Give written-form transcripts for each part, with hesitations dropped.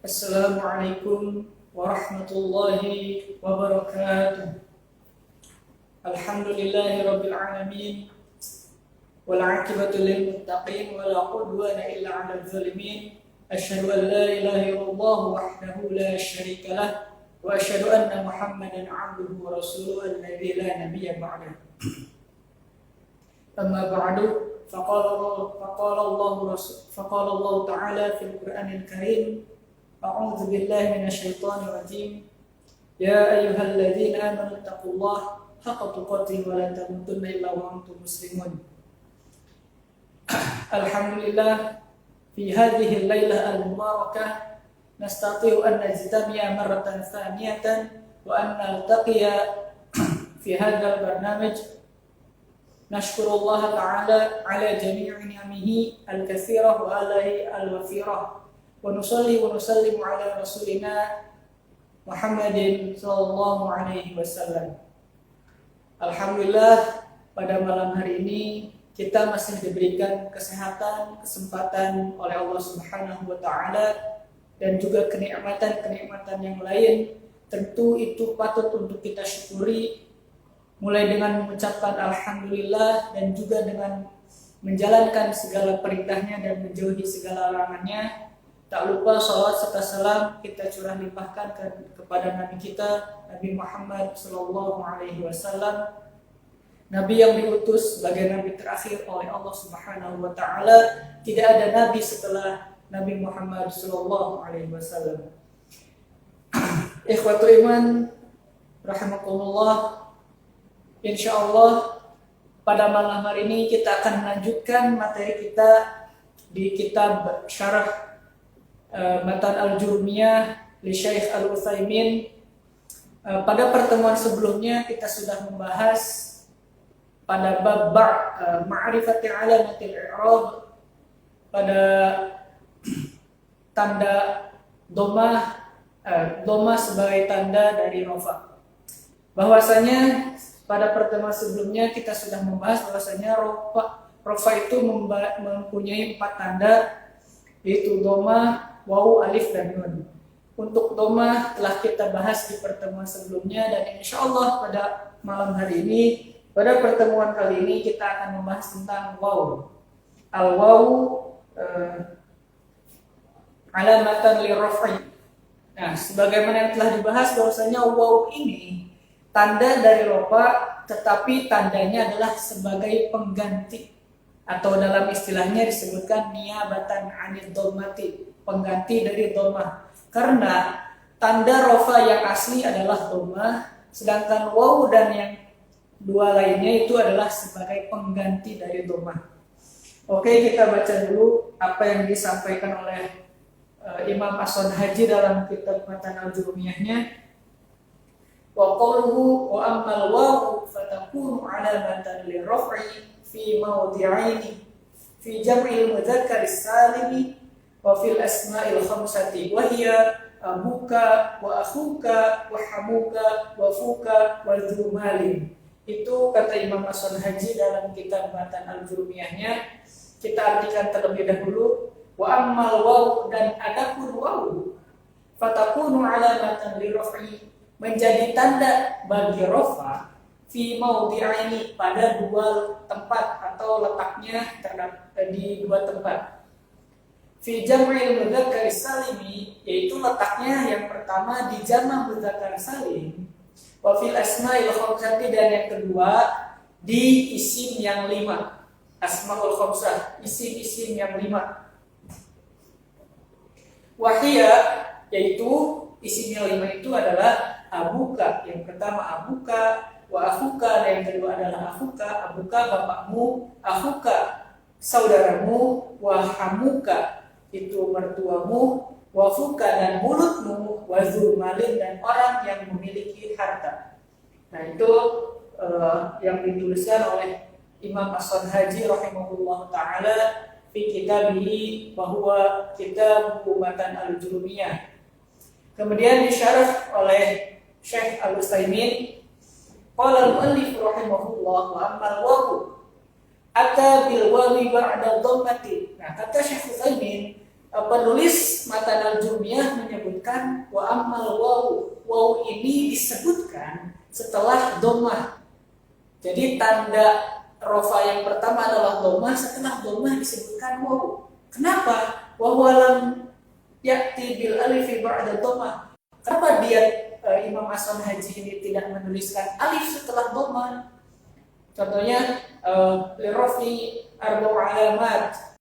Assalamualaikum warahmatullahi wabarakatuh. Alhamdulillahi rabbil alamin. Wal 'aqibatu lil muttaqin wa la 'udwana illa 'alal zalimin. Asyhadu an la ilaha illallah wahdahu la syarika lah wa asyhadu anna Muhammadan 'abduhu wa rasuluhu alladzi la nabiyya ba'dahu. Amma ba'du. فقال الله تعالى في القرآن الكريم أعوذ بالله من الشيطان الرجيم يا أيها الذين آمنوا اتقوا الله حق تقاته ولا تموتن إلا وأنتم مسلمون. الحمد لله في هذه الليلة المباركة نستطيع أن نجتمع مرة ثانية وأن نلتقي في هذا البرنامج. نشكر الله تعالى على جميع نعمه الكثيرة وآلائه الوفيرة ونصلي ونسلم على رسولنا محمد صلى الله عليه وسلم. Alhamdulillah, pada malam hari ini kita masih diberikan kesempatan oleh Allah Subhanahu wa taala dan juga kenikmatan yang lain. Tentu itu patut untuk kita syukuri, mulai dengan mengucapkan alhamdulillah dan juga dengan menjalankan segala perintahnya dan menjauhi segala larangannya. Tak lupa salawat serta salam kita curah limpahkan kepada Nabi kita, Nabi Muhammad sallallahu alaihi wasallam, Nabi yang diutus sebagai Nabi terakhir oleh Allah Subhanahu wa taala. Tidak ada Nabi setelah Nabi Muhammad sallallahu alaihi wasallam. Ikhwatul iman rahimakumullah. Insyaallah pada malam hari ini kita akan melanjutkan materi kita di kitab Syarah Matan Al-Jurmiyah li Syekh Al-Utsaimin. Pada pertemuan sebelumnya kita sudah membahas pada bab ma'rifati alamatil i'rab, pada tanda dhamma sebagai tanda dari rafa. Bahwasanya pada pertemuan sebelumnya kita sudah membahas bahwasanya rafa itu mempunyai 4 tanda, yaitu dhamma, waw, alif, dan nun. Untuk dhamma telah kita bahas di pertemuan sebelumnya, dan insyaallah pada malam hari ini, pada pertemuan kali ini kita akan membahas tentang waw. Al-waw alamatan lirraf'i. Nah, sebagaimana yang telah dibahas bahwasanya waw ini tanda dari rafa, tetapi tandanya adalah sebagai pengganti, atau dalam istilahnya disebutkan niyabatan 'anid dhammati, pengganti dari dhammah. Karena tanda rafa yang asli adalah dhammah, sedangkan waw dan yang dua lainnya itu adalah sebagai pengganti dari dhammah. Oke, kita baca dulu apa yang disampaikan oleh Imam As-Sanhaji dalam kitab Matan Al-Jurmiyahnya. Wa qawluhu wa ammal waw fatakunu 'alamatan lirraf'i fi mawdi'aini fi jam'il mudzakkar as-salimi wa fil asma'il khamsati wa hiya abuka wa akhuka wa hamuka wa fuka wa dzumalin. Itu kata Imam As-Sanhaji dalam kitab Matan Al-Jurmiyahnya. Kita artikan terlebih dahulu. Wa ammal waw, dan adapun waw, fatakunu 'alamatan lirraf'i, menjadi tanda bagi rafa, fi mawdi'aini, pada 2 tempat atau letaknya di 2 tempat. Fi jam'il mudzakkar salimi, yaitu letaknya yang pertama di jama' mudzakkar salim. Wa fil asma'il khamsati, dan yang kedua di isim yang 5. Asmaul khamsah, isim-isim yang 5. Wahia, yaitu isim yang 5 itu adalah abuka, yang pertama abuka, wa akhuka, dan yang kedua adalah akhuka. Abuka bapakmu, akhuka saudaramu, wa hamuka itu mertuamu, wa fuka dan mulutmu, wa zumalin dan orang yang memiliki harta. Nah, itu yang dituliskan oleh Imam As-Sanhaji rahimahullah ta'ala fi kitabihi bahwa kitab Matan Al-Jurmiyah. Kemudian disyarah oleh Syekh Al-Utsaimin, qala al-muallif rahimahullah wa ammal waw ata bil wawi ba'da dhammati. Nah, kata Syekh Utsaimin, penulis Matan al-Jumiyah menyebutkan wa ammal waw. Waw ini disebutkan setelah dhammah. Jadi tanda rofa yang pertama adalah dhammah, setelah dhammah disebutkan waw. Kenapa? Wa huwa lam ya'ti bil alif ba'da dhammah. Kenapa dia Imam Aswan Haji ini tidak menuliskan alif setelah dhammah? Contohnya li arba'u alamat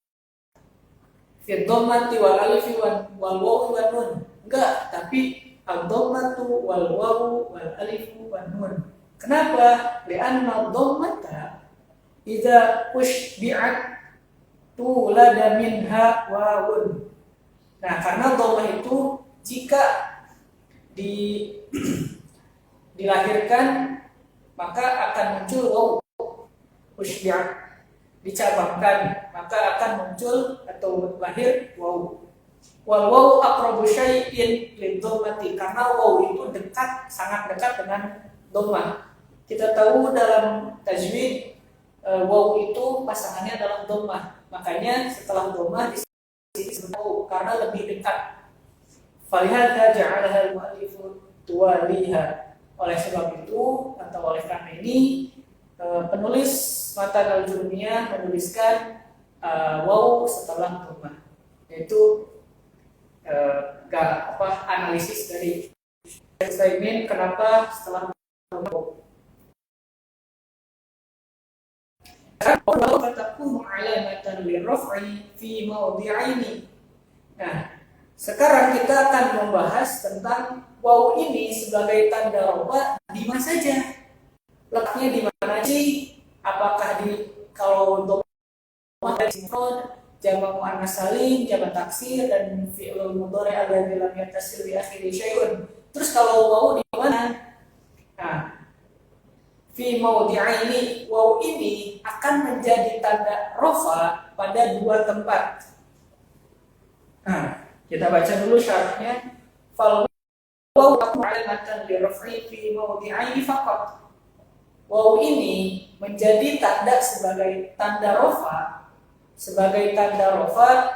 fi dhammati wal alifi wal wawu wan nun. Enggak, tapi ad-dhammatu wal wawu wal alifu wan nun. Kenapa? Li'anna dhammata idza ushbi'at tulada minha wawun. Nah, karena dhammah itu jika dilahirkan maka akan muncul wawu. Ushbi'at dicabangkan maka akan muncul atau lahir waw. Wal waw aqrabu syai'in lidhammati, karena waw itu dekat, sangat dekat dengan dhammah. Kita tahu dalam tajwid waw itu pasangannya adalah dhammah. Makanya setelah dhammah disebut waw karena lebih dekat. Falihadza ja'alaha al-mu'allifu tuwaliha. Oleh sebab itu atau oleh karena ini penulis Matan al-Jumiyah menuliskan waw setelah dhammah, yaitu analisis dari Utsaimin kenapa setelah dhammah. Fatakumu alamatan lirraf'i fi mawdi'aini. Nah, sekarang kita akan membahas tentang waw ini sebagai tanda rafa di mana saja. Letaknya di mana sih? Apakah kalau dhammah dari sinkron, jamak muannas salim, jamak taksir dan fi'lul mudhari' alladzi lam yattasil bi akhiri syai'un. Terus kalau waw di mana? Nah, fi mawdi'aini, waw ini akan menjadi tanda rafa pada dua tempat. Nah, kita baca dulu syaratnya. Fal waw alamatan li raf'i fi mawdi'aini faqat. Waw ini menjadi tanda sebagai tanda rafa,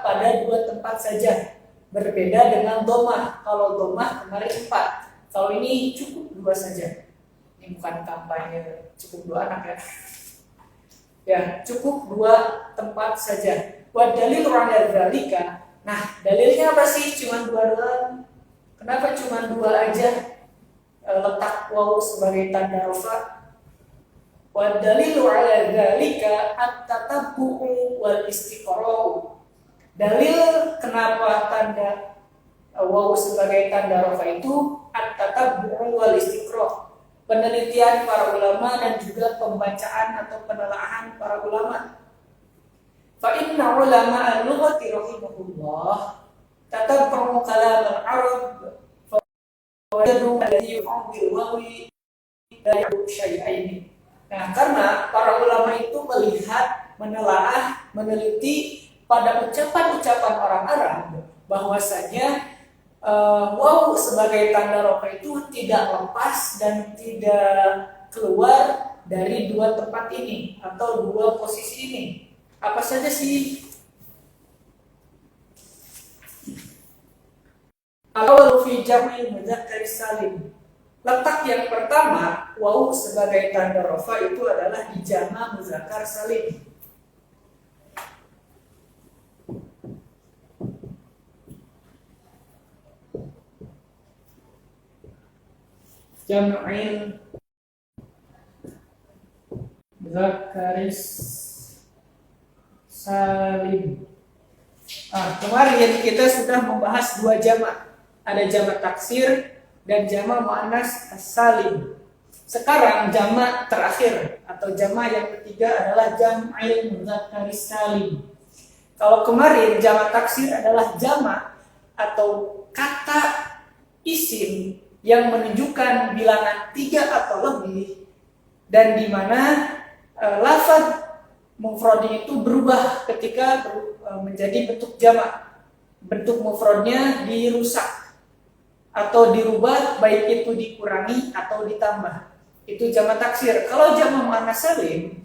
pada dua tempat saja. Berbeda dengan dhammah. Kalau dhammah kemarin 4, kalau ini cukup 2 saja. Ini bukan kampanye cukup 2 anak ya. Ya, cukup 2 tempat saja. Wa dalil ala dzalika. Nah, dalilnya apa sih? Cuma 2 doang. Kenapa cuma 2 aja letak waw sebagai tanda rafa? Wa dalilu ala dzalika at-tatabbu'u wal istiqra'u. Dalil kenapa tanda waw sebagai tanda rafa itu at-tatabbu'u wal istiqra'. Penelitian para ulama dan juga pembacaan atau penelaahan para ulama. Fa inna ulama al-lughati rahimahullah tatabbu'u kalam al-arab fa wajadu alladhi yu'adil wawi la ya'u syai'aini. Nah, karena para ulama itu melihat, menelaah, meneliti pada ucapan-ucapan orang Arab bahwasanya waw sebagai tanda rafa itu tidak lepas dan tidak keluar dari 2 tempat ini atau 2 posisi ini. Apa saja sih? Awal fi jam'il mudzakkar salim. Letak yang pertama, waw sebagai tanda rafa itu adalah di jamak muzakkar salim. Jam'il mudzakkaris salim. Kemarin kita sudah membahas 2 jamak. Ada jamak taksir dan jamak muannas salim. Sekarang jamak terakhir atau jamak yang ketiga adalah jam'il mudzakkaris salim. Kalau kemarin jamak taksir adalah jamak atau kata isim yang menunjukkan bilangan 3 atau lebih dan di mana lafaz mufradnya itu berubah ketika menjadi bentuk jamak. Bentuk mufradnya dirusak atau dirubah, baik itu dikurangi atau ditambah. Itu jamak taksir. Kalau jamak muannas salim,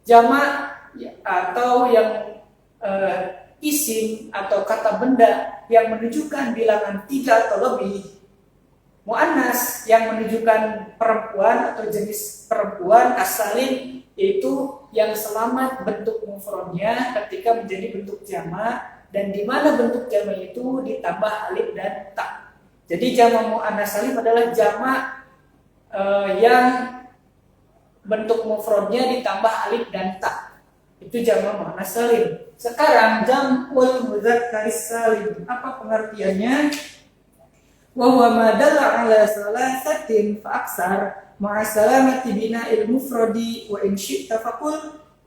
jamak atau yang isim atau kata benda yang menunjukkan bilangan 3 atau lebih, mu'annas yang menunjukkan perempuan atau jenis perempuan, as-salim yaitu yang selamat bentuk mufradnya ketika menjadi bentuk jamak, dan di mana bentuk jamak itu ditambah alif dan ta. Jadi jamak mu'annas salim adalah jamak yang bentuk mufradnya ditambah alif dan ta. Itu jamak mu'annas salim. Sekarang jam'ul mudzakkaris salim, apa pengertiannya? Wa huwa ma dalla ala salasatin fa aksar ma'a salamati bina'il mufradi wa in syi'ta faqul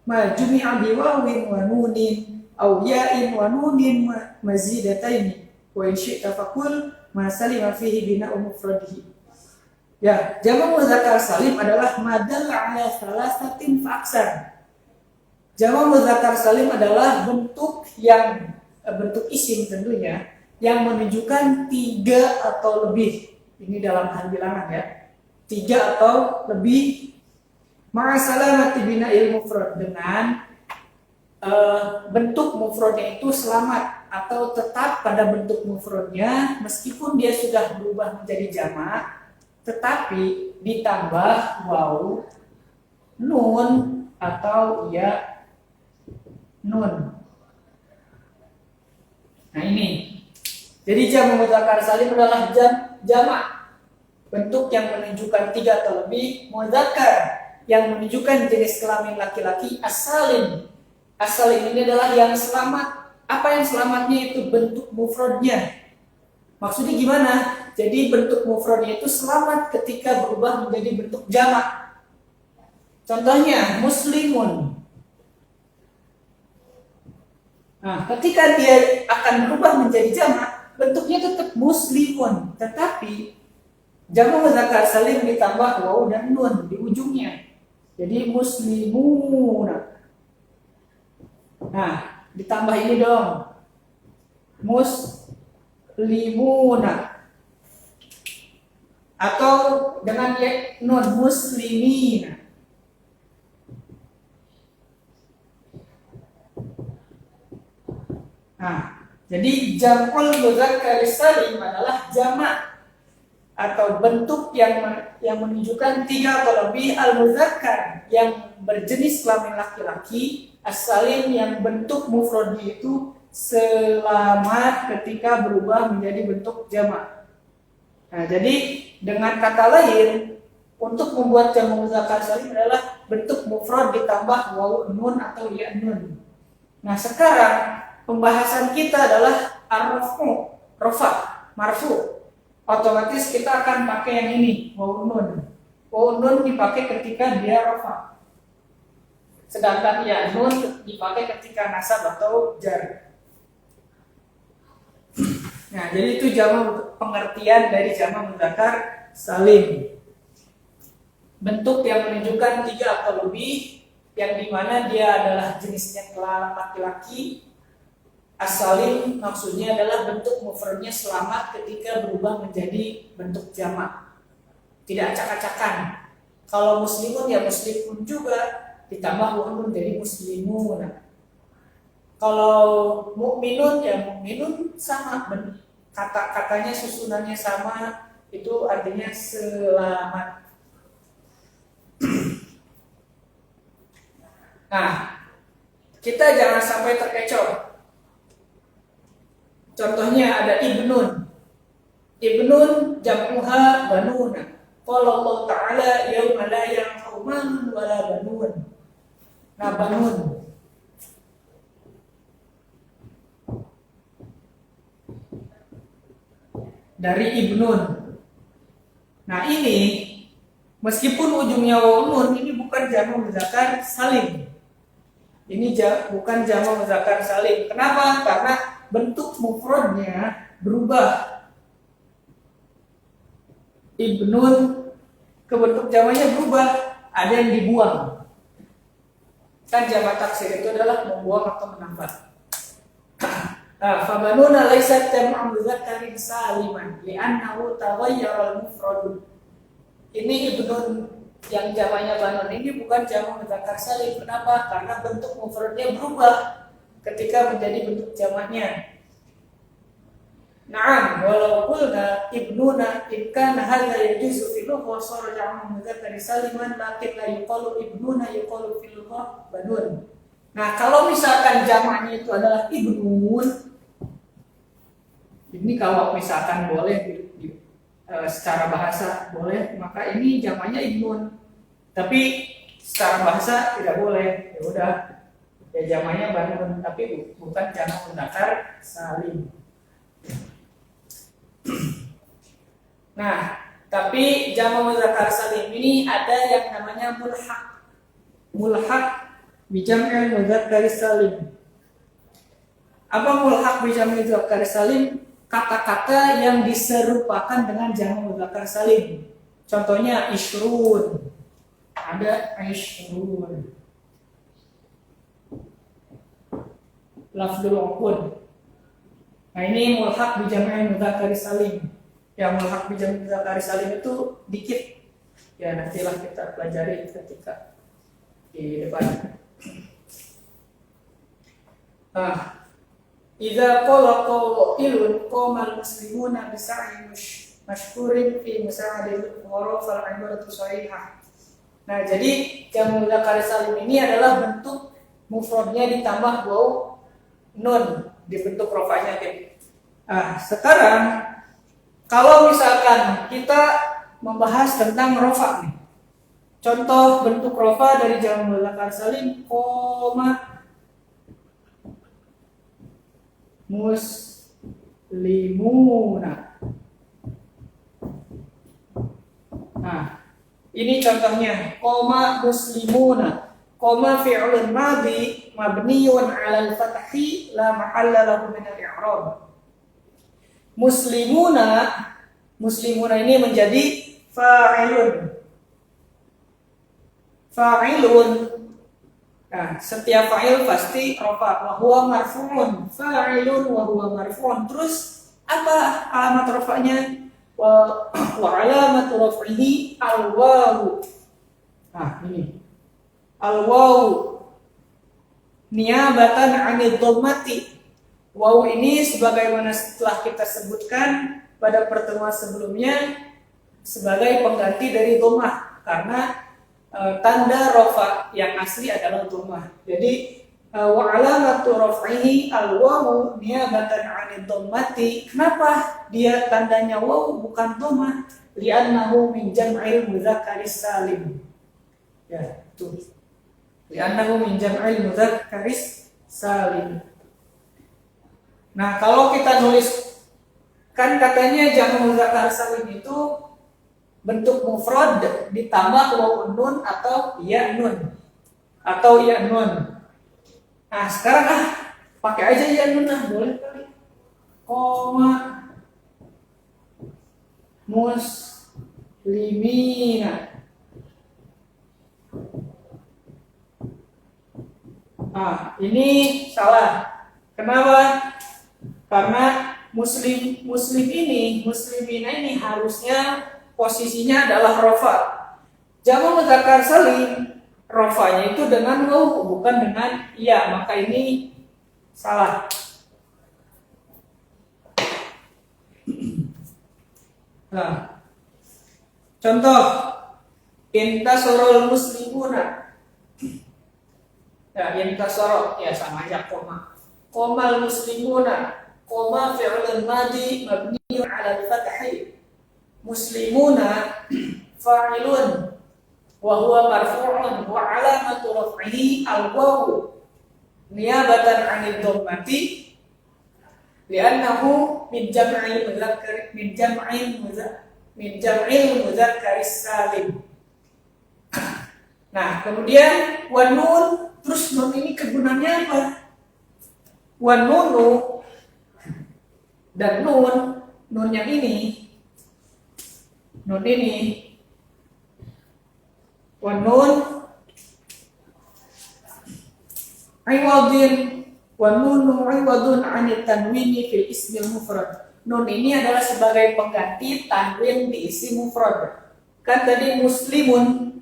ma jumi'a bi wawin wa nunin aw ya'in wa nunin mazidataini wa in syi'ta faqul ma salima fihi bina'u mufradihi. Ya, jamak mudzakkar salim adalah ma dalla ala salasatin fa aksar. Jamak mudzakkar salim adalah bentuk yang bentuk isim tentunya yang menunjukkan 3 atau lebih. Ini dalam hal bilangan ya. 3 atau lebih. Ma'asalamati bina'il mufrad, dengan bentuk mufradnya itu selamat atau tetap pada bentuk mufradnya meskipun dia sudah berubah menjadi jamak, tetapi ditambah waw, nun atau ya nun. Nah ini. Jadi jamak mudzakkar salim adalah jamak, bentuk yang menunjukkan 3 atau lebih, mudzakkar yang menunjukkan jenis kelamin laki-laki, as-salim. As-salim ini adalah yang selamat. Apa yang selamatnya itu bentuk mufradnya. Maksudnya gimana? Jadi bentuk mufradnya itu selamat ketika berubah menjadi bentuk jamak. Contohnya muslimun. Nah, ketika dia akan berubah menjadi jamak, bentuknya tetap muslimun, tetapi jamak mudzakkar salim ditambah waw dan nun di ujungnya. Jadi muslimuna. Nah, ditambah ini dong. Muslimuna. Atau dengan ya nun muslimina. Nah, jadi jam'ul mudzakkar salim adalah jamak atau bentuk yang menunjukkan 3 atau lebih, al-mudzakkar yang berjenis kelamin laki-laki, as-salim yang bentuk mufradnya itu selamat ketika berubah menjadi bentuk jamak. Nah, jadi dengan kata lain, untuk membuat jamak mudzakkar salim adalah bentuk mufrad ditambah waw nun atau ya nun. Nah, sekarang pembahasan kita adalah ar-raf'u, rafa, marfu. Otomatis kita akan pakai yang ini, waw nun. Waw nun dipakai ketika dia rafa. Sedangkan ya nun dipakai ketika nasab atau jar. Nah, jadi itu jamak, pengertian dari jamak mudzakkar salim. Bentuk yang menunjukkan 3 atau lebih, yang dimana dia adalah jenisnya kelamin laki-laki. As-salim maksudnya adalah bentuk mufradnya selamat ketika berubah menjadi bentuk jamak. Tidak acak-acakan. Kalau muslimun ya muslimun juga, ditambah waw jadi muslimun. Kalau mukminun ya mukminun sama, kata-katanya susunannya sama, itu artinya selamat. Nah, kita jangan sampai terkecoh. Contohnya ada ibnun. Ibnun jam'uha banuna. Qala Allah Ta'ala yauma la yanfa'u malun wala banun. Nah, banun. Dari ibnun. Nah, ini meskipun ujungnya waw nun, ini bukan jamak mudzakkar salim. Ini bukan jamak mudzakkar salim. Kenapa? Karena bentuk mufradnya berubah. Ibnun ke bentuk jamaknya berubah, ada yang dibuang. Kan jamak taksir itu adalah membuang atau menambah. Fabanuna laysat jam'u mudzakkarin saliman li'annahu taghayyara al-mufrad. Ini ibnun yang jamaknya banun ini bukan jamak mudzakkar salim. Kenapa? Karena bentuk mufradnya berubah. ketika menjadi bentuk jamaknya. Na'am, walau qulna ibnuna in kana hadza yajuzu fil lugha wa sara jam'u mudzakkar saliman lakin la yuqalu ibnuna yuqalu fil lugha banun. Nah, kalau misalkan jamaknya itu adalah ibnun, ini kalau misalkan boleh secara bahasa boleh, maka ini jamaknya ibnun. Tapi secara bahasa tidak boleh. Ya udah, ya jamaknya banun, tapi bukan jamak mudzakkar salim. Nah, tapi jamak mudzakkar salim ini ada yang namanya mulhaq. Mulhaq bi jam'il mudzakkar salim. Apa mulhaq bi jam'il mudzakkar salim? Kata-kata yang diserupakan dengan jamak mudzakkar salim. Contohnya ishrun. Ada ishrun. Lafdzul uqud. Nah, ini mulhaq bi jam'il mudzakkar salim. Yang mulhaq bi jam'il mudzakkar salim itu dikit. Ya, nantilah kita pelajari ketika di depan. Nah, idza qala qailun qamal muslimuna bi sa'in mashkurin fi musa'adil fuqara fal 'ibaratu shahihah. Nah, jadi jamak mudzakkar salim ini adalah bentuk mufradnya ditambah waw nun di bentuk rofa'nya. Sekarang kalau misalkan kita membahas tentang rofa nih. Contoh bentuk rofa dari jamak mudzakkar salim, koma muslimuna. Nah, ini contohnya, koma muslimuna. Koma fi'lun madhi mabniyun 'alal fathi la mahalla lahu min al-i'rab. Muslimuna ini menjadi fa'ilun. Nah, setiap fa'il pasti rafa, wa huwa marfu'un. Fa'ilun wa huwa marfu'un. Terus apa alamat rafa'nya? Wa alamat raf'ihi al-wawu. Nah, ini al-wawu niyabatan 'anil dhammati. Waw ini sebagaimana setelah kita sebutkan pada pertemuan sebelumnya sebagai pengganti dari dhammah, karena tanda rafa yang asli adalah dhammah. Jadi wa alamatu raf'ihi al-wawu niyabatan 'anil dhammati. Kenapa dia tandanya waw bukan dhammah? Li'annahu min jam'il mudzakkaris salim. Ya, itu. Li'annahu min jam'il mudzakkaris salim. Nah, kalau kita nulis, kan katanya jamak mudzakkar salim itu bentuk mufrad ditambah waw nun atau ya nun. Nah, sekarang pakai aja ya nun, boleh kali. Koma muslimina. Ini salah. Kenapa? Karena muslimina ini harusnya posisinya adalah rofa. Jamak mudzakkar salim rofanya itu dengan waw bukan dengan ya, maka ini salah. Nah, contoh intasorul muslimuna. Ya, intasoro ya sama aja koma. Komal muslimuna. Koma fi'lun madhi mabniun 'ala al-fathi. Muslimuna fa'ilun wa huwa marfu'un wa 'alamatu raf'ihi al-waw niyabatan 'anil dhammati li'annahu min jam'il mudzakkar salim. Nah, kemudian wa nun, terus nun ini kegunaannya apa? Wa nunu dan nun yang ini, wa nun iwadin, wa nunu iwadun 'anil tanwini fil ismil mufrad. Nun ini adalah sebagai pengganti tanwin di isim mufrad. Kan tadi muslimun,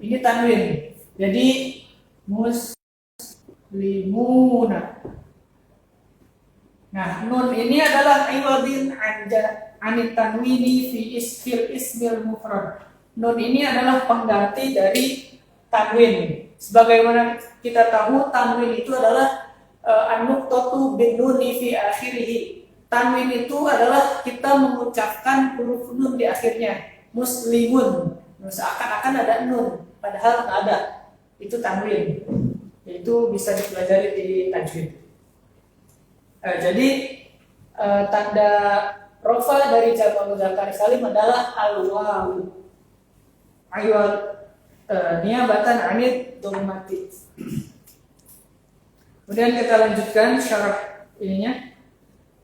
ini tanwin. Jadi muslimuna. Nah, nun ini adalah iwadin anit tanwini fi ismil mufrad. Nun ini adalah pengganti dari tanwin. Sebagaimana kita tahu, tanwin itu adalah an-nuqtatu bin nuni fi akhirih. Tanwin itu adalah kita mengucapkan huruf nun di akhirnya. Muslimun, seakan-akan ada nun, padahal nggak ada. Itu tanwin. Itu bisa dipelajari di tajwid. Jadi tanda rofa dari jamak mudzakkar salim adalah al-wawu. Niabatan anid dhammati. Kemudian kita lanjutkan syarah ininya.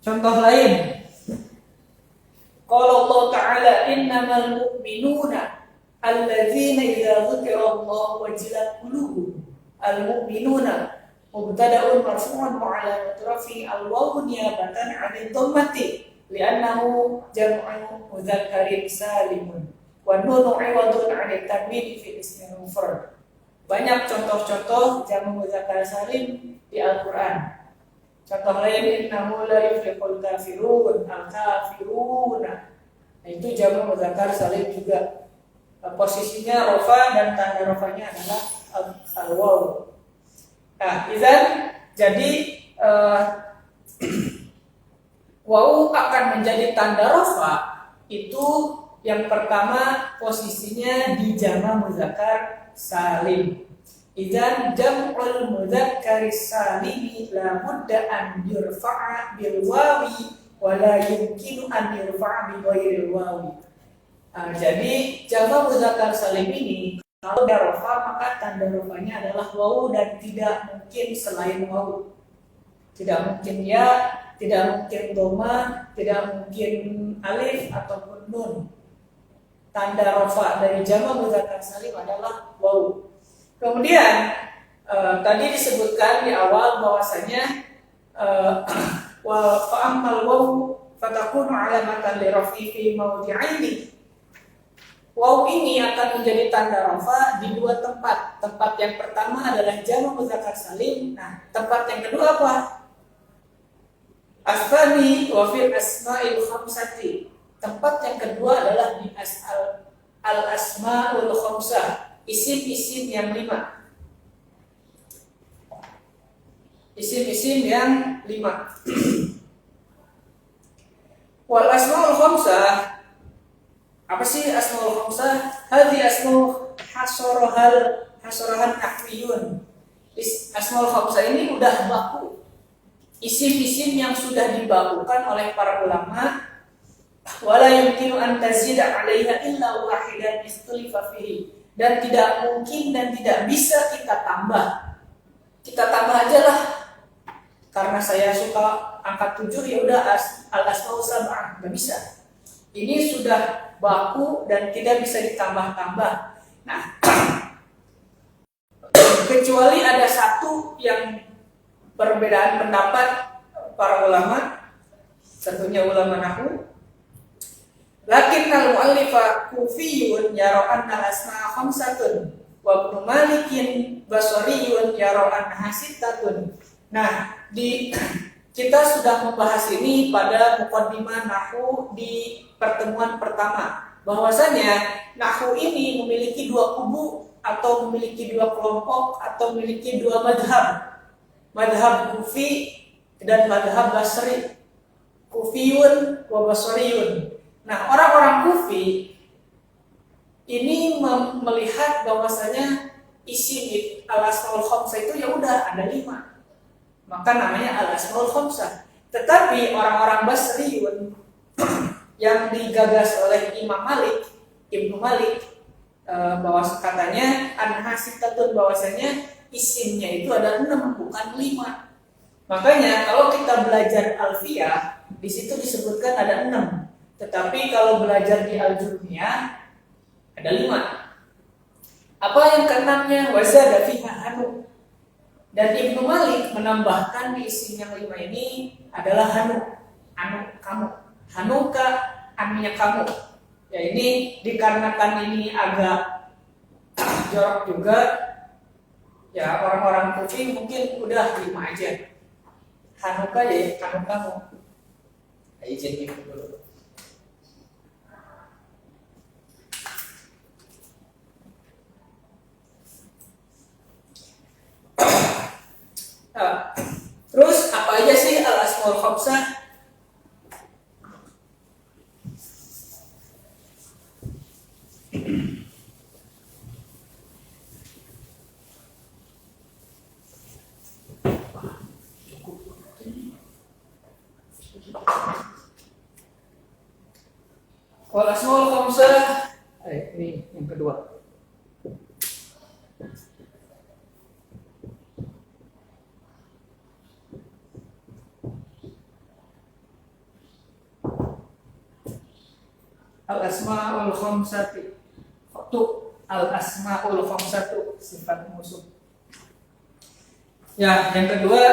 Contoh lain. Qala Allah Ta'ala innamal mu'minuna alladzina idza dzukira Allah wajilat qulubuhum. Al-mu'minuna mubtada'un marfu'un wa 'alamatu raf'i al-wawu niyabatan 'anil dhammati li'annahu jam'u mudzakkarin salimun wa nunu 'iwadun 'anil tanwin fi ismil mufrad. Banyak contoh-contoh jamak mudzakkar salim di Al-Qur'an. Contoh lain innahu la yuflihul kafirun al-kafiruna. Nah, itu jamak mudzakkar salim juga. Posisinya rofa dan tanda rofanya adalah al-waw. Nah, jadi waw akan menjadi tanda rofa itu yang pertama posisinya di jamak mudzakkar salim. Idzan jam'ul mudzakkar salimi la budda an yurfa'a bil wawi wa la yumkinu an yurfa'a bi ghairil wawi. Jadi jamak mudzakkar salim ini kalau ada rofa maka tanda rofanya adalah wawu dan tidak mungkin selain wawu. Tidak mungkin ya, tidak mungkin dhamma, tidak mungkin alif ataupun nun. Tanda rofa dari jamak mudzakkar salim adalah wawu. Kemudian tadi disebutkan di awal bahwasanya wa fa'amal waw fatakunu alamatan li raf'i fi mawdi'aini. Waw ini akan menjadi tanda rafa di dua tempat. Tempat yang pertama adalah jamak mudzakkar salim. Nah, tempat yang kedua apa? Asfani wa fil asma'il khamsati. Tempat yang kedua adalah di al-asma'ul khamsah. Isim-isim yang 5. Isim-isim yang 5. Wal asmaul khamsah. Apa sih asmaul khamsah? Hadhi asmau hasarahan nahwiyun. Asmaul khamsah ini udah baku. Isim-isim yang sudah dibakukan oleh para ulama. Wala yumkinu an tazida 'alaiha illa wahidan ikhtulifa fihi. Dan tidak mungkin dan tidak bisa kita tambah. Kita tambah aja lah. Karena saya suka angka 7 ya udah al-asmaul sab'ah, enggak bisa. Ini sudah baku dan tidak bisa ditambah-tambah. Nah, kecuali ada satu yang perbedaan pendapat para ulama, satunya ulama nahwu. Lakinnal mu'allifa kufiyun yara anna asma'a khamsatun wa ibnu malikin basariyun yara annaha sittatun. Nah, kita sudah membahas ini pada muqaddimah nahwu di pertemuan pertama, bahwasanya nahwu ini memiliki dua kubu atau memiliki dua kelompok atau memiliki dua madhab. Madhab Kufi dan madhab Basri. Kufiyun wa basriyun. Nah, orang-orang Kufi ini melihat bahwasanya isi al-asmaul khamsah itu ya udah ada 5. Maka namanya al-asmaul khamsah. Tetapi orang-orang Basriyun yang digagas oleh Imam Malik, Ibnu Malik, bahwa katanya an-hasitatun, bahwasanya isimnya itu ada 6 bukan 5. Makanya kalau kita belajar alfiyah, di situ disebutkan ada 6. Tetapi kalau belajar di Al-Jurmiyah ada 5. Apa yang keenamnya? Wazada fiha hanu. Dan Ibnu Malik menambahkan di isim yang 5 ini adalah hanu. Anu kamu. Hanuka anunya kamu. Ya ini dikarenakan ini agak jorok juga. Ya orang-orang Kufi mungkin udah 5 aja. Hanukkah ya, Hanukkah. Izin gitu dulu. Nah, terus apa aja sih al-asmaul khamsah? Al-asmaul khamsah, ini yang kedua. Al-asmaul khamsati. Al-asmaul khamsatu, sifat musuh. Ya, yang kedua,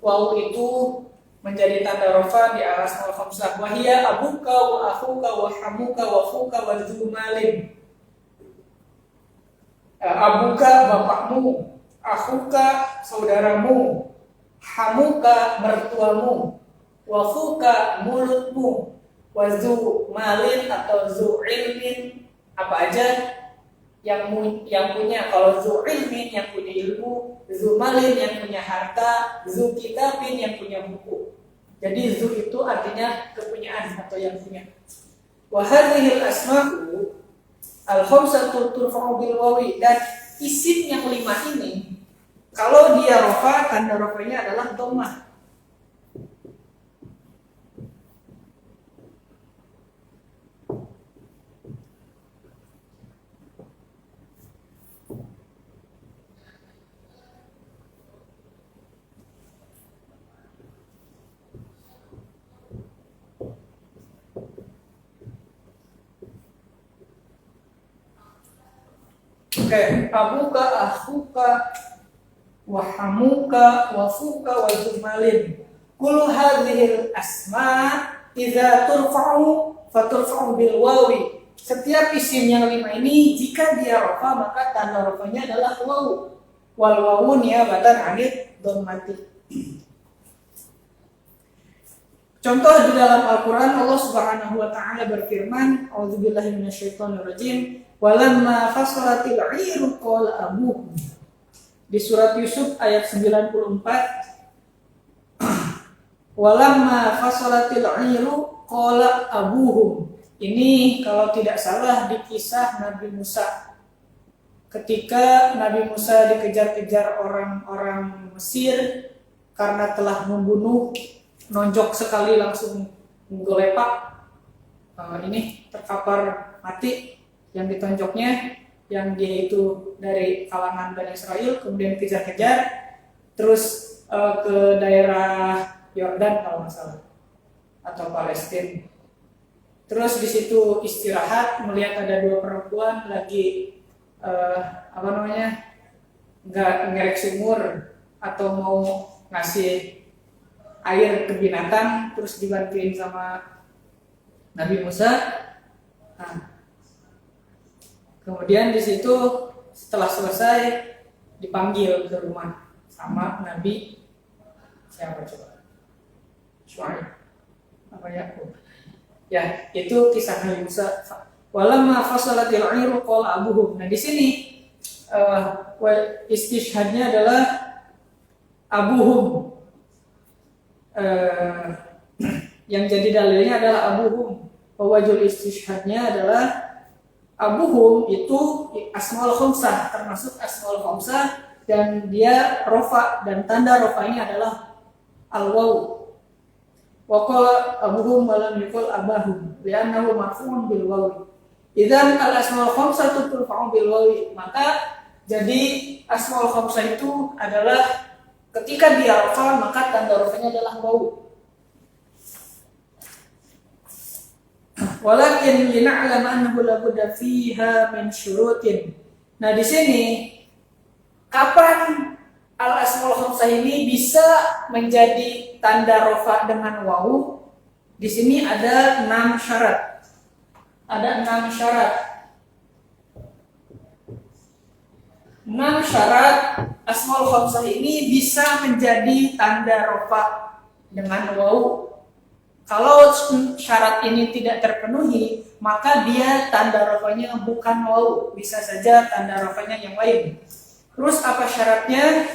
waw itu menjadi tanda rafa di al-asmaul khamsah. Wa hiya abuka wa akhuka wa hamuka wa fuka wa dzumalin. Abuka bapakmu, akhuka saudaramu, hamuka mertuamu, wa fuka mulutmu, wa dzumalin atau zu ilmin apa aja yang punya. Kalau zu ilmin yang punya ilmu, zu malin yang punya harta, zu kitabin yang punya buku. Jadi zu itu artinya kepunyaan atau yang punya. Wa hadhil asma'u al-khamsatu turfa'u bil wawi, dan isim yang 5 ini kalau dia rafa, tanda rafanya adalah dhammah. Oke, abuka, akhuka, wa hamuka, wa fuka, wa zumalin. Kullu hadhil asma idza turfa'u faturfa'u bil wawi. Setiap isim yang 5 ini jika dia rafa maka tanda rafanya adalah waw. Wal wawu niyabatan 'anid dhammati. Contoh di dalam Al-Qur'an Allah Subhanahu wa taala berfirman, A'udzubillahi minasyaitonirrajim. Walamma fasalatil 'iru qala abuhum. Di surat Yusuf ayat 94. Walamma fasalatil 'iru qala abuhum. Ini kalau tidak salah di kisah Nabi Musa. Ketika Nabi Musa dikejar-kejar orang-orang Mesir karena telah membunuh, nonjok sekali langsung menggelepak. Ini terkapar mati yang ditonjoknya, yang dia itu dari kalangan Bani Israel, kemudian kejar-kejar terus ke daerah Yordan kalau nggak salah atau Palestina. Terus di situ istirahat, melihat ada 2 perempuan lagi nggak ngerek sumur atau mau ngasih air ke binatang, terus dibantuin sama Nabi Musa. Nah, kemudian di situ setelah selesai dipanggil ke rumah sama Nabi siapa coba? Syuaib apa Yakub? Ya, itu kisah Nabi Musa. Walamma fasalatil 'iru qala abuhum. Nah, di sini istishhadnya adalah abuhum. Yang jadi dalilnya adalah abuhum. Wajul istishhadnya adalah abuhum itu asmaul khamsah, termasuk asmaul khamsah, dan dia rofa, dan tanda rofanya adalah al-waw. Wa qala abuhum wa lam yaqul abahum li'annahu marfu'un bil waw. Idzan al-asmaul khamsatu turfa'u bil waw. Maka jadi asmaul khamsah itu adalah ketika dia rofa maka tanda rofanya adalah waw. Walakin lina'lam annahu la budda fiha min syurutin. Nah, di sini kapan al-asmaul khamsah ini bisa menjadi tanda rofa dengan wawu? Di sini ada 6 syarat. Ada 6 syarat. 6 syarat asmaul khamsah ini bisa menjadi tanda rofa dengan wawu. Kalau syarat ini tidak terpenuhi, maka dia tanda rofanya bukan wawu, bisa saja tanda rofanya yang lain. Terus apa syaratnya?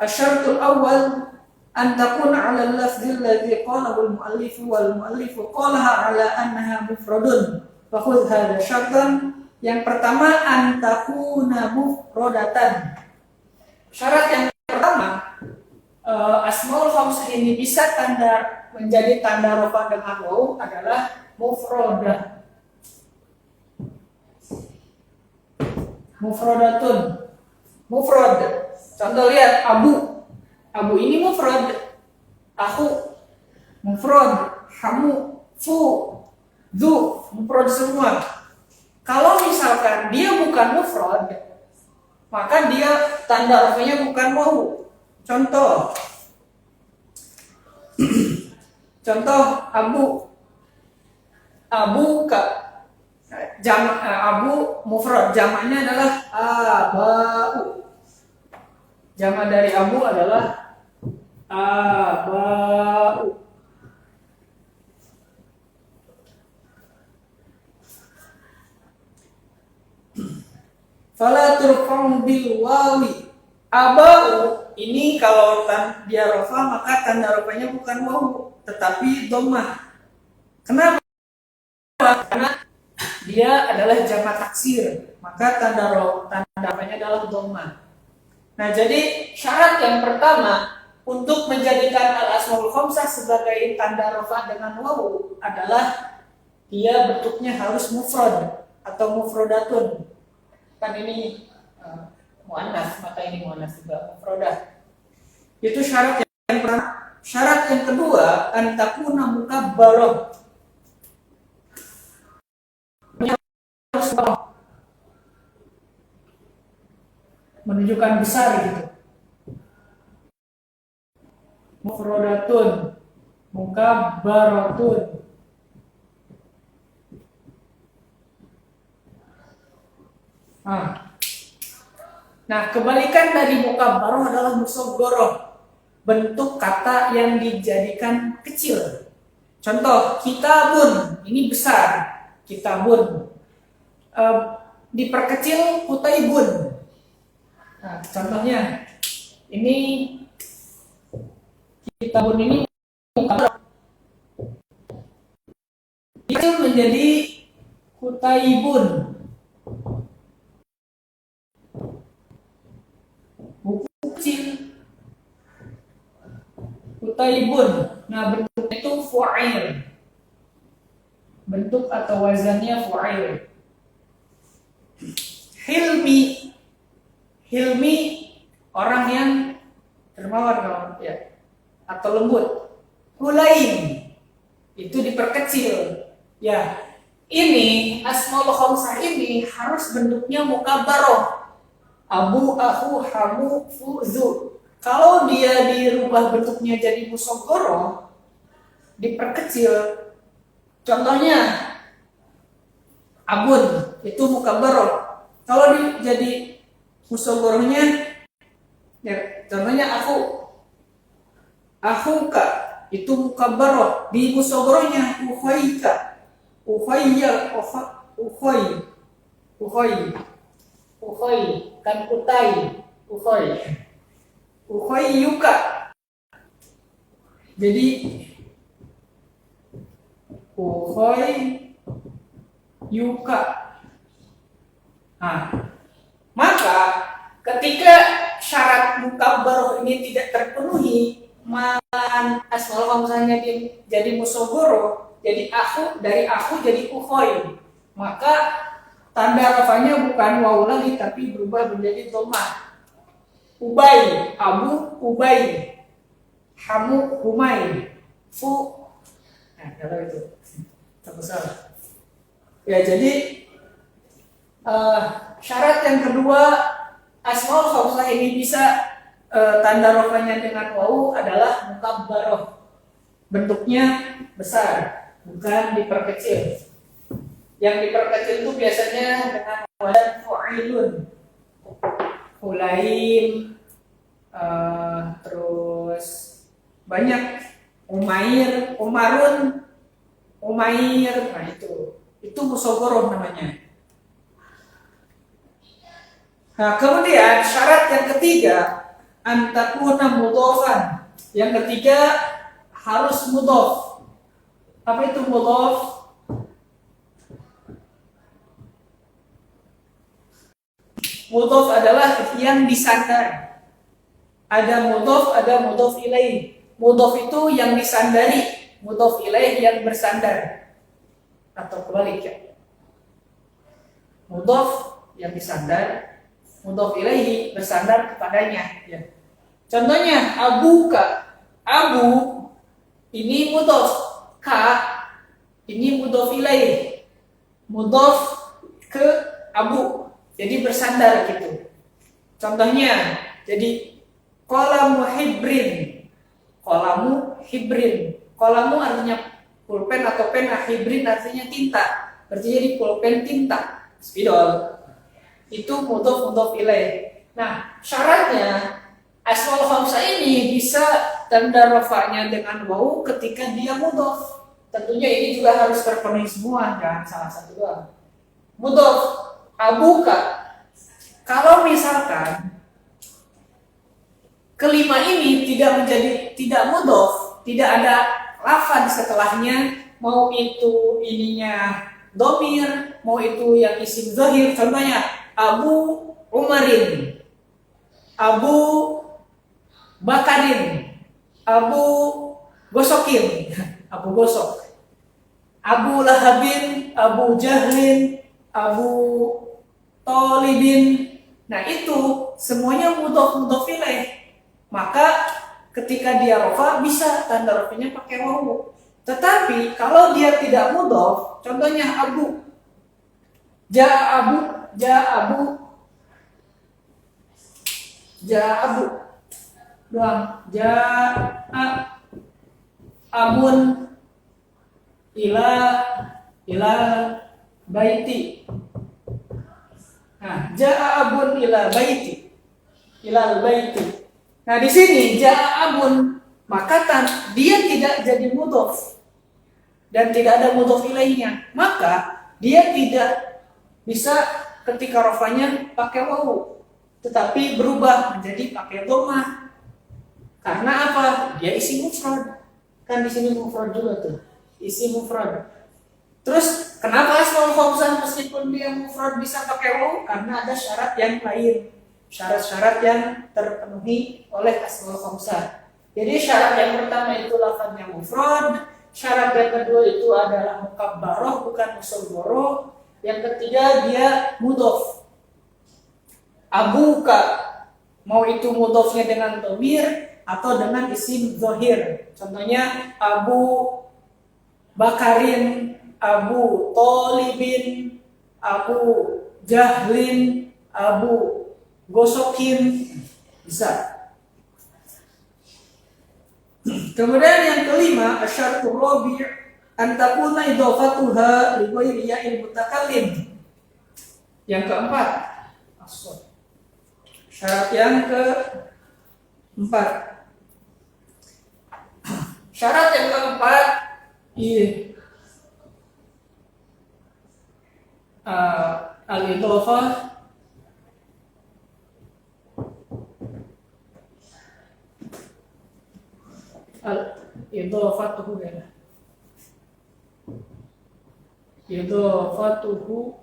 Asyaratul awal an takuna 'ala al-lafzi alladhi qalahu al-mu'allif wal mu'allif qalaha 'ala annaha mufradun. Fa khudh hadha syartan. Yang pertama, an takuna mufradatan. Syarat yang pertama, asmaul khamsah ini bisa menjadi tanda rofa dengan wawu adalah mufradah. Mufradatun. Mufrad. Contoh lihat abu. Abu ini mufrad. Aku mufrad. Hamu, fu, du, mufrad semua. Kalau misalkan dia bukan mufrad, maka dia tanda rofanya bukan wawu. Contoh abu. Abu abu mufrad, jamaknya adalah abau. Jamak dari abu adalah abau. Fala turfa'u bil wawi. Abau ini kalau dia rofa maka tanda rofanya bukan wawu tetapi dhammah. Kenapa? Karena dia adalah jamak taksir, maka tanda rofanya adalah dhammah. Nah, jadi syarat yang pertama untuk menjadikan al-asmaul khamsah sebagai tanda rofa dengan wawu adalah dia bentuknya harus mufrad atau mufradatun. Kan ini muannas, maka ini muannas juga mufradah. Itu syarat yang pertama. Syarat yang kedua, an takuna mukabbarah. Menunjukkan besar gitu. Mufradatun, mukabbaratun. Nah, kebalikan dari mukabbarah adalah musaghharah, bentuk kata yang dijadikan kecil. Contoh, kitabun, ini besar, kitabun. Diperkecil, kutaibun. Nah, contohnya, ini kitabun ini mukabbarah. Itu menjadi kutaibun. Buku kecil, kutaibun. Nah, bentuknya itu fu'ail. Bentuk atau wazannya fu'ail. Hilmi. Hilmi orang yang dermawan ya, atau lembut. Hulaim itu diperkecil. Ya, ini asmaul khamsah ini harus bentuknya mukabbarah. Abu, aku, hamu, fu, zu. Kalau dia dirubah bentuknya jadi musaghharah, diperkecil. Contohnya abun itu mukabbarah. Kalau jadi musaghharahnya, ya, contohnya aku, akhuka itu mukabbarah. Di musaghharahnya ukhaika, ukhayya, ukhay, ukhay. Ukhoy, kan utai, ukhoy. Ukhoy yuka. Jadi ukhoy yuka. Nah, maka ketika syarat mukabbarah ini tidak terpenuhi, malahan asmaul khamsahnya jadi musaghharah, jadi dari aku jadi ukhoy. Maka tanda rafanya bukan wawu lagi tapi berubah menjadi dhammah. Ubay, abu, ubay. Hamu, humay. Fu. Nah, kalau itu terbesar. Ya, jadi syarat yang kedua asmaul khamsah ini bisa tanda rafanya dengan wawu adalah mukabbarah. Bentuknya besar, bukan diperkecil. Yang diperkecil itu biasanya dengan wazan fu'ilun. Ulaim, terus banyak Umair, Umarun, Umair, nah itu musogoroh namanya. Nah, kemudian syarat yang ketiga antakuna mudhofan. Yang ketiga harus mudhof. Apa itu mudhof? Mudhof adalah yang disandar. Ada mudhof, ada mudhof ilaih. Mudhof itu yang disandari, mudhof ilaih yang bersandar. Atau kebalik ya. Mudhof yang disandar, mudhof ilaihi bersandar kepadanya ya. Contohnya abuka, abu ini mudhof, ka ini mudhof ilaih, mudhof ke abu, jadi bersandar gitu. Contohnya jadi kolamu hibrin, kolamu hibrin, kolamu artinya pulpen atau pena, hibrin artinya tinta, berarti jadi pulpen tinta, spidol. Itu mudhof ilaih. Nah, syaratnya asmaul khamsah ini bisa tanda rafa'nya dengan wawu ketika dia mudhof. Tentunya ini juga harus terpenuhi semua, jangan salah satu doang. Mudhof abuka. Kalau misalkan kelima ini tidak mudhof, tidak ada lafaz setelahnya, mau itu ininya domir, mau itu yang isim zahir, contohnya Abu Umarin, Abu Bakarin, Abu Gosokin, Abu Gosok, Abu Lahabin, Abu Jahlin, Abu Tolibin. Nah itu semuanya mudhof ilaih. Maka ketika dia rafa bisa tanda rafanya pakai wawu. Tetapi kalau dia tidak mudhof, contohnya Abu, Abu, Abu, doang, Abun, ila baiti. Nah, abun ila baiti, ilal baiti. Nah di sini abun, maka dia tidak jadi mudhof dan tidak ada mudhof ilaihnya, maka dia tidak bisa ketika rafanya pakai wawu, tetapi berubah menjadi pakai dhammah. Karena apa? Dia isi mufrad. Kan di sini mufrad juga tuh, isi mufrad. Terus kenapa asmaul khamsah meskipun dia mufrad bisa pakai wawu? Karena ada syarat yang lain, syarat-syarat yang terpenuhi oleh asmaul khamsah. Jadi syarat yang pertama itu lafadznya mufrad, syarat yang kedua itu adalah mukabbaroh bukan musawwaroh, yang ketiga dia mudhof. Abuka, mau itu mudhofnya dengan dhamir atau dengan isim zahir. Contohnya Abu Bakarin, Abu Tolibin, Abu Jahlin, Abu Gosokin, bisa. Kemudian yang kelima, asyartu rabi' an takuna idhofatuha li ghairi ya'il mutakallim. Yang keempat, syarat yang keempat. Syarat yang keempat al-idhofah idhofatuhu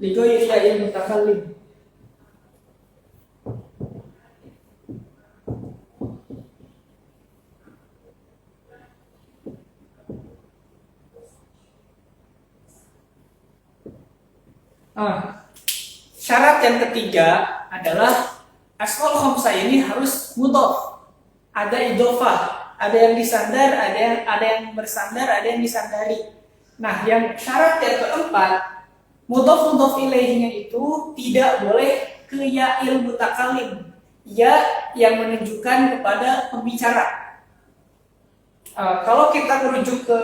li ghairi ya'il mutakallim. Syarat yang ketiga adalah asmaul khamsah ini harus mudhof. Ada idhofah, ada yang disandar, ada yang bersandar, ada yang disandari. Nah, yang syarat yang keempat, mudhof ilaihnya itu tidak boleh ke ya'il mutakallim, ya yang menunjukkan kepada pembicara. Kalau kita merujuk ke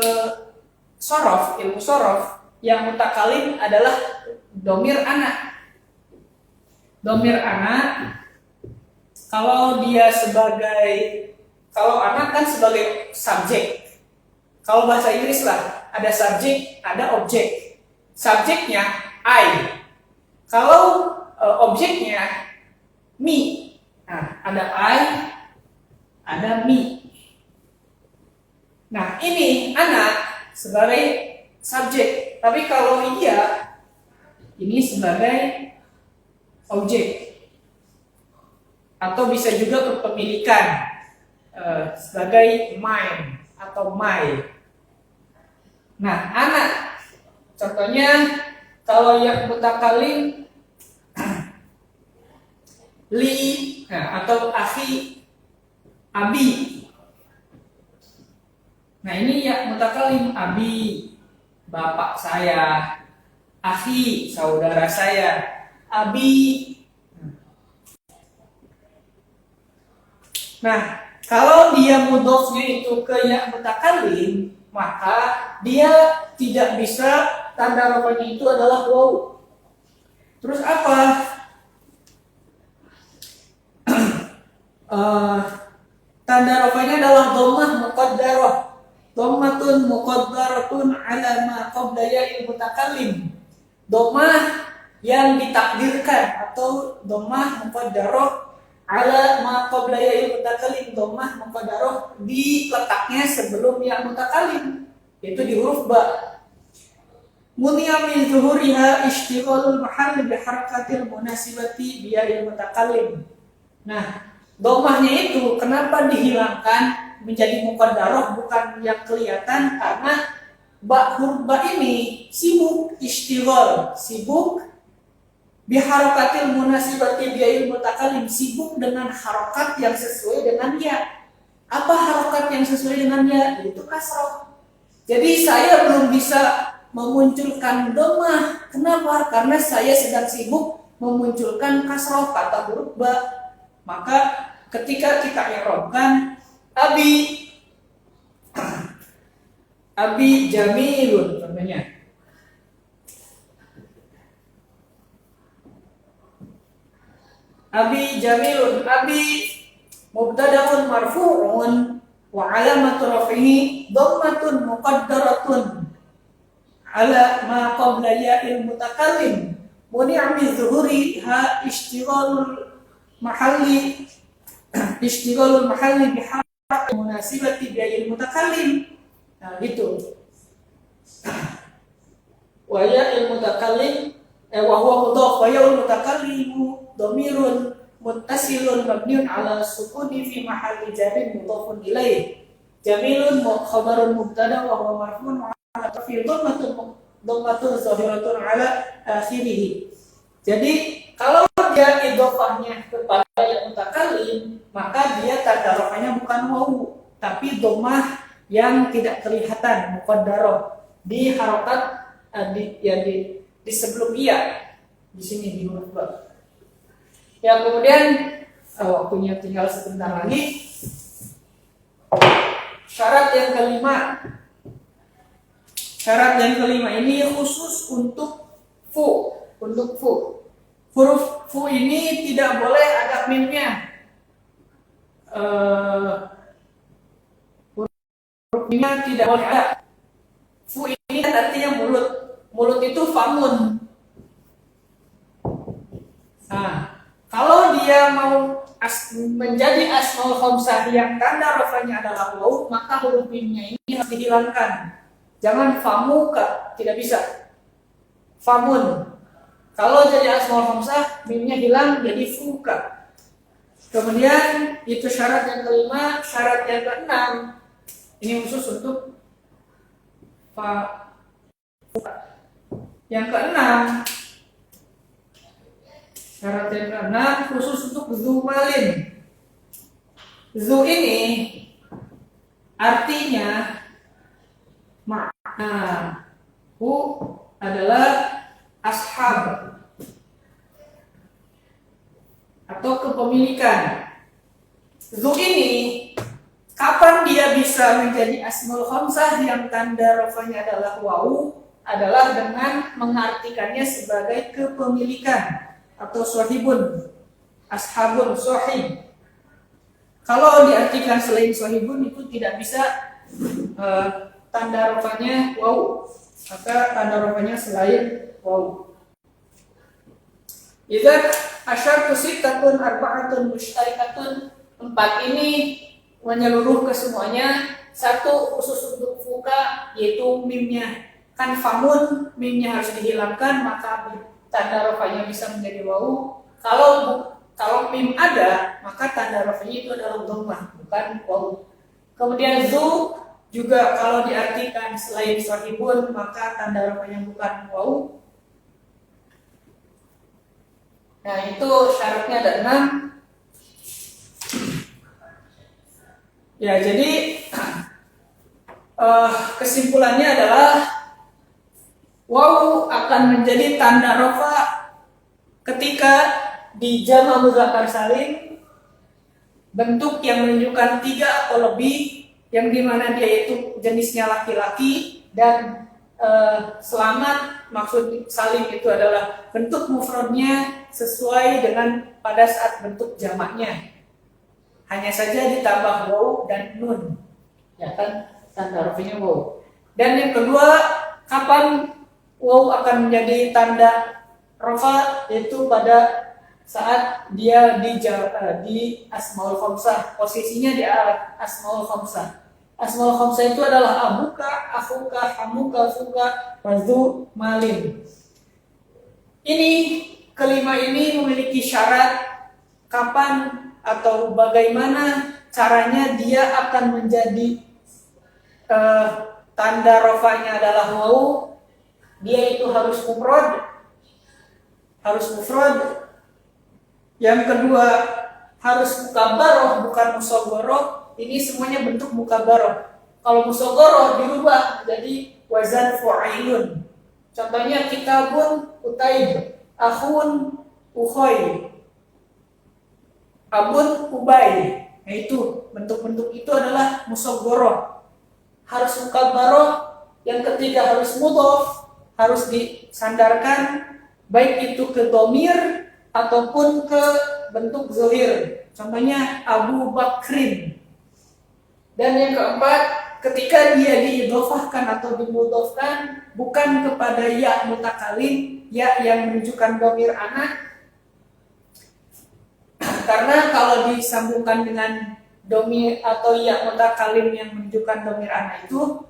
sorof, ilmu sorof, yang mutakalim adalah domir anak. Domir anak, kalau anak kan sebagai subjek. Kalau bahasa Inggris lah, ada subjek, ada objek. Subjeknya I. Kalau objeknya me. Nah, ada I, ada me. Nah, ini anak sebagai subjek. Tapi kalau ia, ini sebagai objek. Atau bisa juga kepemilikan sebagai mine atau my. Nah, anak contohnya kalau yang mutakalim li, atau akhi, abi. Nah, ini ya mutakalim abi, bapak saya, akhi, saudara saya, abi. Nah, kalau dia mudhofnya itu ke ya mutakalim, maka dia tidak bisa tanda rafanya itu adalah waw. Terus apa? Tanda rafanya adalah dhammah muqaddarah. Dhammatun muqaddaratun ala ma qabla ya'il mutakallim. Dhammah yang ditakdirkan atau dhammah muqaddarah ala ma qabla ya'il mutakallim. Dhammah muqaddarah di letaknya sebelum ya mutakallim, yaitu di huruf ba. Muniya min zuhuriha ishtighalul mahall bi harakatil munasibati bi ya'il mutakallim. Nah, dhammahnya itu kenapa dihilangkan menjadi muqaddarah bukan yang kelihatan? Karena huruf ba ini sibuk ishtighal, sibuk biharakatil munasibati bi'il mutakallim, sibuk dengan harokat yang sesuai dengan ya. Apa harokat yang sesuai dengan ya? Yaitu kasroh. Jadi saya belum bisa memunculkan dhammah. Kenapa? Karena saya sedang sibuk memunculkan kasroh kata huruf ba. Maka ketika kita i'rabkan abi jamilun contohnya. Abi jamilun, abi mubtada'un marfu'un wa 'alamatu raf'ihi dhammatun muqaddaratun ala ma qabla ya'il mutakallim. Muni'a min zuhuriha ishtighalul mahalli bi harakati munasibati bi ya'il mutakallim. Nah, gitu. Wa ya'il mutakallim wa huwa mudhaf wa ya'il mutakallimu dhamirun muttasilun mabniun ala sukuni fi mahalli jarrin mudhafun ilaih. Jamilun khabarun mubtada wa huwa marfu'un ala fi dhammatun zahiratun ala akhirih. Jadi kalau dia idhofahnya kepada yang mutakallim, maka dia tanda rafanya bukan wawu, tapi dhammah yang tidak kelihatan, muqaddarah, di harokat di sebelum ia, di sini di huruf ba. Ya, kemudian waktunya tinggal sebentar lagi. Syarat yang kelima. Syarat yang kelima ini khusus untuk fu. Untuk fu. Huruf fu ini tidak boleh ada mimnya. Huruf mimnya tidak boleh ada. Fu ini kan artinya mulut. Mulut itu famun. Nah, kalau dia mau menjadi asmaul khamsah yang tanda rafanya adalah waw, maka huruf mimnya ini harus dihilangkan. Jangan famuka, tidak bisa. Famun. Kalau jadi asmaul khamsah, mimnya hilang jadi fuka. Kemudian itu syarat yang kelima. Syarat yang keenam, ini khusus untuk fuka. Yang keenam, syarat yang keenam khusus untuk zu malin. Zu ini artinya makna hu adalah ashab atau kepemilikan. Zu ini kapan dia bisa menjadi asmaul khamsah yang tanda rafanya adalah wawu? adalah dengan mengartikannya sebagai kepemilikan atau sahibun, ashabun, sahib. Kalau diartikan selain sahibun itu tidak bisa tanda rofanya waw, maka tanda rofanya selain waw. Idzan asyartu sittatun arba'atun musytarikatun, 4 ini menyeluruh ke semuanya. 1 khusus untuk fuka, yaitu mimnya. Kan famun, mimnya harus dihilangkan, maka tanda rofanya bisa menjadi waw. Kalau mim ada, maka tanda rofanya itu adalah dhammah, bukan waw. Kemudian zu juga kalau diartikan selain sahibun, maka tanda rofanya bukan waw. Nah, itu syaratnya ada 6. Ya, jadi kesimpulannya adalah waw akan menjadi tanda rofa ketika di jama' mudzakkar salim bentuk yang menunjukkan 3 atau lebih, yang dimana dia itu jenisnya laki-laki, dan selamat maksud salim itu adalah bentuk mufradnya sesuai dengan pada saat bentuk jamaknya, hanya saja ditambah waw dan nun, ya kan, tanda rofanya waw. Dan yang kedua, kapan waw akan menjadi tanda rofa, yaitu pada saat dia di asmaul khamsah, posisinya di asmaul khamsah. Asmaul khamsah itu adalah abuka, akhuka, hamuka, fuka, wazu, malin. Ini kelima ini memiliki syarat kapan atau bagaimana caranya dia akan menjadi tanda rofanya adalah waw. Dia itu harus mufrad. Yang kedua, harus mukabbaroh, bukan musaghoroh. Ini semuanya bentuk mukabbaroh. Kalau musaghoroh dirubah jadi wazan fu'ailun. Contohnya kitabun utaib, akhun ukhoy, abun ubay. Nah, itu bentuk-bentuk itu adalah musaghoroh. Harus mukabbaroh. Yang ketiga harus mudhof, harus disandarkan baik itu ke dhamir ataupun ke bentuk zahir. Contohnya Abu Bakrin. Dan yang keempat, ketika dia diidhofahkan atau dimudhofkan bukan kepada ya mutakalim, ya yang menunjukkan dhamir anak. Karena kalau disambungkan dengan dhamir atau ya mutakalim yang menunjukkan dhamir anak itu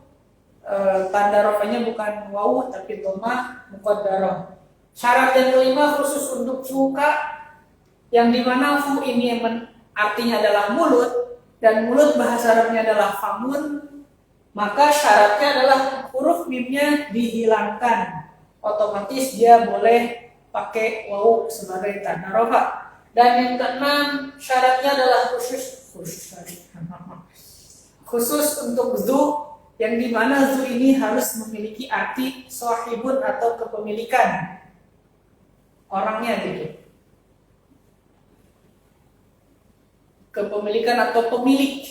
tanda rofanya bukan waw tapi dhammah muqaddarah. Syarat yang kelima khusus untuk fuka, yang dimana fu ini artinya adalah mulut, dan mulut bahasa Arabnya adalah famun, maka syaratnya adalah huruf mimnya dihilangkan. Otomatis dia boleh pakai waw sebagai tanda rofa. Dan yang keenam, syaratnya adalah khusus untuk zu, yang dimana zu ini harus memiliki arti sahibun atau kepemilikan orangnya gitu. Kepemilikan atau pemilik.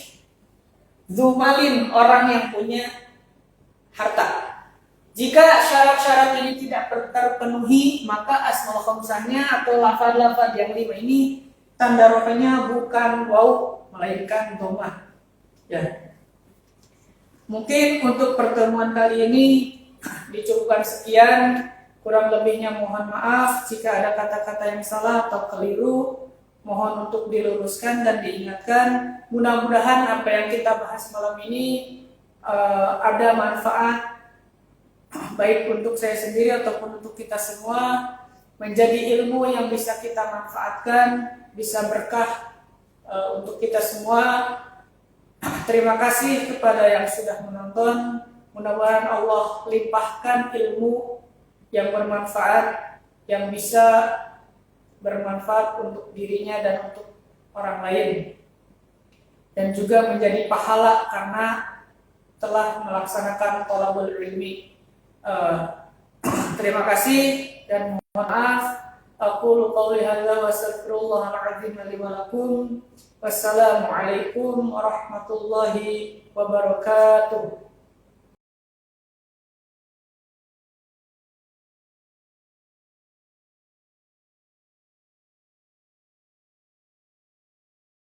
Zumalin, orang yang punya harta. Jika syarat-syarat ini tidak terpenuhi, maka asmaul khamsahnya atau lafaz-lafaz yang 5 ini tanda rofanya bukan waw melainkan dhammah. Ya. Mungkin untuk pertemuan kali ini dicukupkan sekian. Kurang lebihnya mohon maaf jika ada kata-kata yang salah atau keliru. Mohon untuk diluruskan dan diingatkan. Mudah-mudahan apa yang kita bahas malam ini ada manfaat baik untuk saya sendiri ataupun untuk kita semua, menjadi ilmu yang bisa kita manfaatkan, bisa berkah untuk kita semua. Terima kasih kepada yang sudah menonton. Mudah-mudahan Allah limpahkan ilmu yang bermanfaat, yang bisa bermanfaat untuk dirinya dan untuk orang lain, dan juga menjadi pahala karena telah melaksanakan thalabul ilmi. Terima kasih dan mohon maaf. Aqulu qouli hadza wa astaghfirullahal azim li wa lakum. Wassalamu alaikum warahmatullahi wabarakatuh.